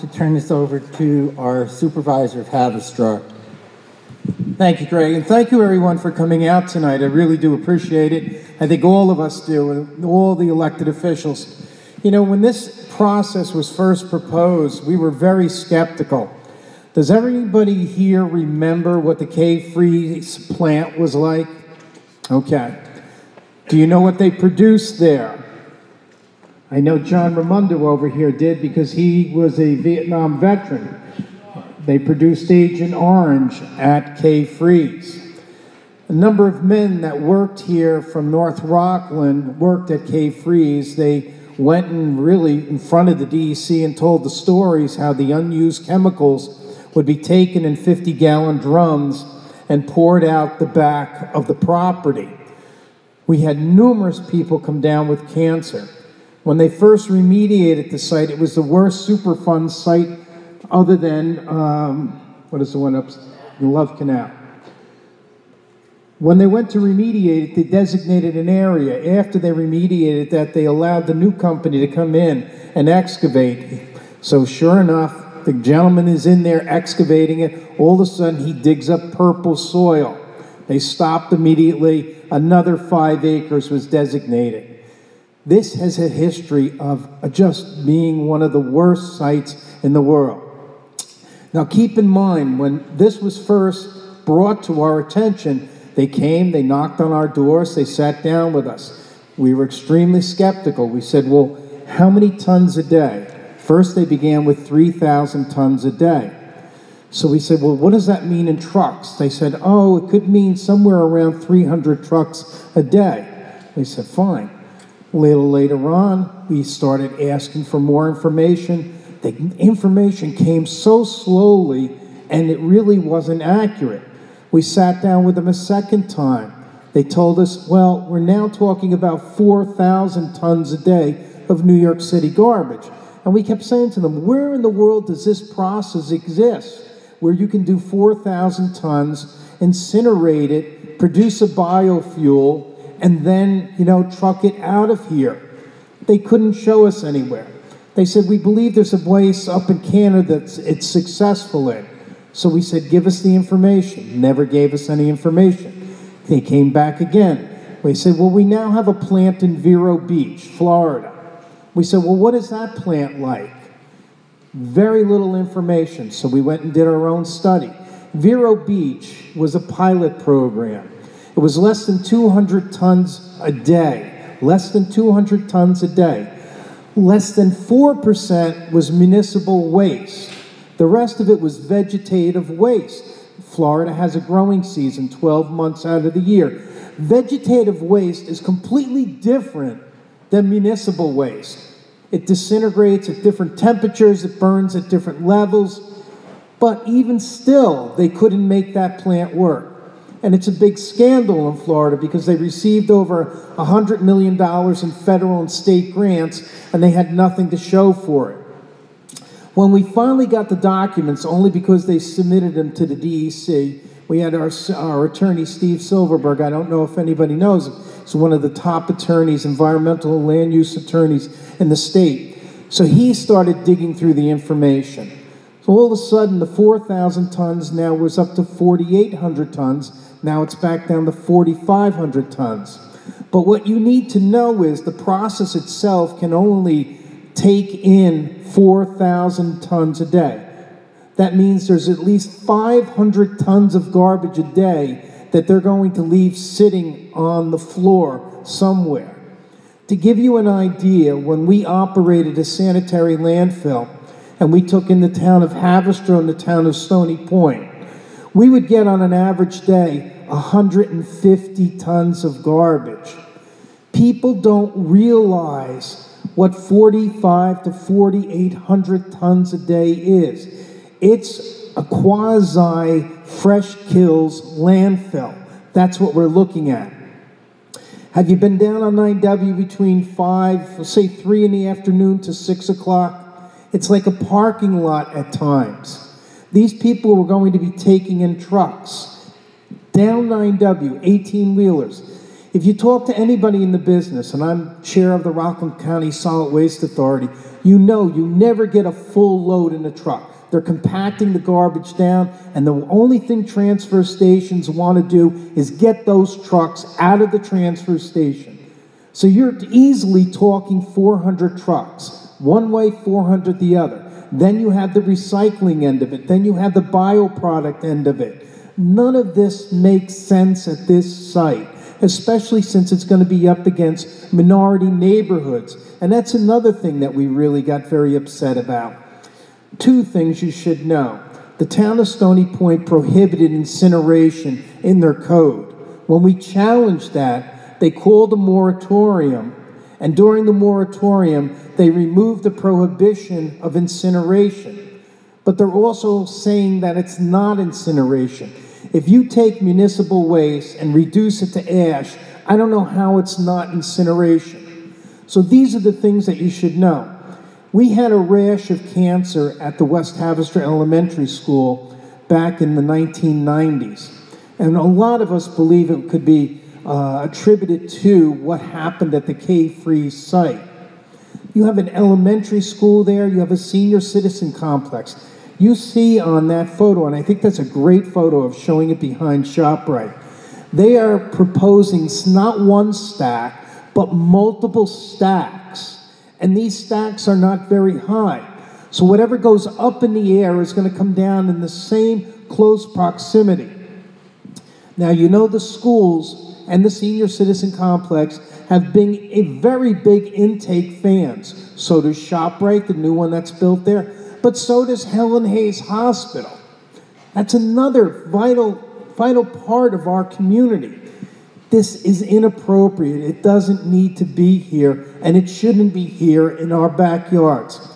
to turn this over to our supervisor of Haverstraw. Thank you, Greg, and thank you everyone for coming out tonight. I really do appreciate it. I think all of us do, and all the elected officials. You know, when this process was first proposed, we were very skeptical. Does everybody here remember what the K-Freeze plant was like? Okay. Do you know what they produced there? I know John Raimondo over here did because he was a Vietnam veteran. They produced Agent Orange at K-Freeze. A number of men that worked here from North Rockland worked at K-Freeze. They went and really in front of the DEC and told the stories how the unused chemicals would be taken in 50-gallon drums and poured out the back of the property. We had numerous people come down with cancer. When they first remediated the site, it was the worst Superfund site other than, what is the one up in Love Canal? When they went to remediate it, they designated an area. After they remediated that, they allowed the new company to come in and excavate. So sure enough, the gentleman is in there excavating it. All of a sudden, he digs up purple soil. They stopped immediately. Another 5 acres was designated. This has a history of just being one of the worst sites in the world. Now keep in mind, when this was first brought to our attention, they came, they knocked on our doors, they sat down with us. We were extremely skeptical. We said, well, how many tons a day? First they began with 3,000 tons a day. So we said, well, what does that mean in trucks? They said, oh, it could mean somewhere around 300 trucks a day. We said, fine. A little later on, we started asking for more information. The information came so slowly, and it really wasn't accurate. We sat down with them a second time. They told us, well, we're now talking about 4,000 tons a day of New York City garbage. And we kept saying to them, where in the world does this process exist, where you can do 4,000 tons, incinerate it, produce a biofuel, and then, truck it out of here? They couldn't show us anywhere. They said, we believe there's a place up in Canada that it's successful in. So we said, give us the information. Never gave us any information. They came back again. We said, well, we now have a plant in Vero Beach, Florida. We said, well, what is that plant like? Very little information. So we went and did our own study. Vero Beach was a pilot program. It was less than 200 tons a day. Less than 200 tons a day. Less than 4% was municipal waste. The rest of it was vegetative waste. Florida has a growing season 12 months out of the year. Vegetative waste is completely different than municipal waste. It disintegrates at different temperatures, it burns at different levels, but even still, they couldn't make that plant work. And it's a big scandal in Florida because they received over $100 million in federal and state grants, and they had nothing to show for it. When we finally got the documents, only because they submitted them to the DEC, we had our attorney, Steve Silverberg. I don't know if anybody knows him. He's one of the top attorneys, environmental and land use attorneys in the state. So he started digging through the information. So all of a sudden, the 4,000 tons now was up to 4,800 tons. Now it's back down to 4,500 tons. But what you need to know is the process itself can only take in 4,000 tons a day. That means there's at least 500 tons of garbage a day that they're going to leave sitting on the floor somewhere. To give you an idea, when we operated a sanitary landfill and we took in the town of Haverstraw and the town of Stony Point, we would get on an average day 150 tons of garbage. People don't realize what 4,500 to 4,800 tons a day is. It's a quasi-fresh kills landfill. That's what we're looking at. Have you been down on 9W between 3 in the afternoon to 6 o'clock? It's like a parking lot at times. These people were going to be taking in trucks down 9W, 18-wheelers. If you talk to anybody in the business, and I'm chair of the Rockland County Solid Waste Authority, you know you never get a full load in a truck. They're compacting the garbage down, and the only thing transfer stations want to do is get those trucks out of the transfer station. So you're easily talking 400 trucks, one way, 400 the other. Then you have the recycling end of it. Then you have the bioproduct end of it. None of this makes sense at this site, especially since it's going to be up against minority neighborhoods. And that's another thing that we really got very upset about. Two things you should know. The town of Stony Point prohibited incineration in their code. When we challenged that, they called a moratorium, and during the moratorium, they removed the prohibition of incineration. But they're also saying that it's not incineration. If you take municipal waste and reduce it to ash, I don't know how it's not incineration. So these are the things that you should know. We had a rash of cancer at the West Haverstraw Elementary School back in the 1990s. And a lot of us believe it could be attributed to what happened at the K-Freeze site. You have an elementary school there, you have a senior citizen complex. You see on that photo, and I think that's a great photo of showing it behind ShopRite, they are proposing not one stack, but multiple stacks. And these stacks are not very high. So whatever goes up in the air is going to come down in the same close proximity. Now, you know the schools and the senior citizen complex have been a very big intake fans. So does ShopRite, the new one that's built there, but so does Helen Hayes Hospital. That's another vital part of our community. This is inappropriate. It doesn't need to be here, and it shouldn't be here in our backyards.